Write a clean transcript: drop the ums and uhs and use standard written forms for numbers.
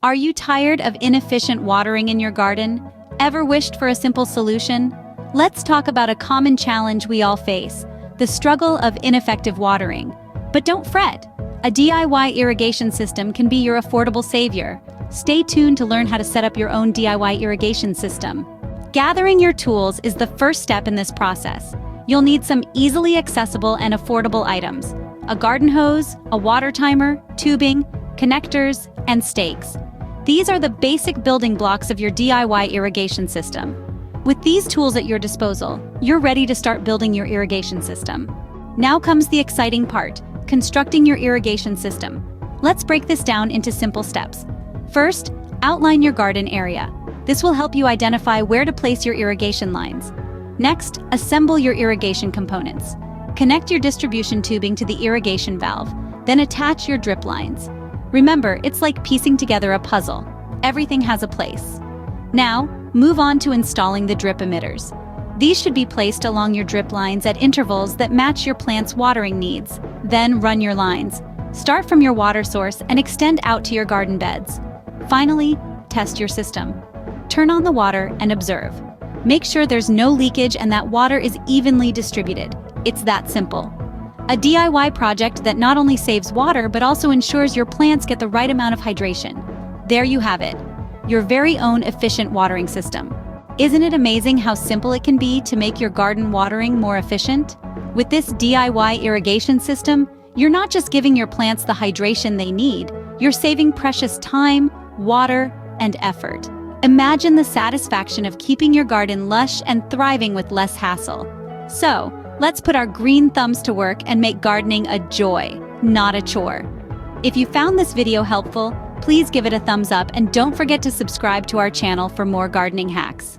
Are you tired of inefficient watering in your garden? Ever wished for a simple solution? Let's talk about a common challenge we all face, the struggle of ineffective watering. But don't fret, a DIY irrigation system can be your affordable savior. Stay tuned to learn how to set up your own DIY irrigation system. Gathering your tools is the first step in this process. You'll need some easily accessible and affordable items: a garden hose, a water timer, tubing, connectors, and stakes. These are the basic building blocks of your DIY irrigation system. With these tools at your disposal, you're ready to start building your irrigation system. Now comes the exciting part, constructing your irrigation system. Let's break this down into simple steps. First, outline your garden area. This will help you identify where to place your irrigation lines. Next, assemble your irrigation components. Connect your distribution tubing to the irrigation valve, then attach your drip lines. Remember, it's like piecing together a puzzle. Everything has a place. Now, move on to installing the drip emitters. These should be placed along your drip lines at intervals that match your plant's watering needs. Then run your lines. Start from your water source and extend out to your garden beds. Finally, test your system. Turn on the water and observe. Make sure there's no leakage and that water is evenly distributed. It's that simple. A DIY project that not only saves water but also ensures your plants get the right amount of hydration. There you have it, your very own efficient watering system. Isn't it amazing how simple it can be to make your garden watering more efficient? With this DIY irrigation system, you're not just giving your plants the hydration they need, you're saving precious time, water, and effort. Imagine the satisfaction of keeping your garden lush and thriving with less hassle. So, let's put our green thumbs to work and make gardening a joy, not a chore. If you found this video helpful, please give it a thumbs up and don't forget to subscribe to our channel for more gardening hacks.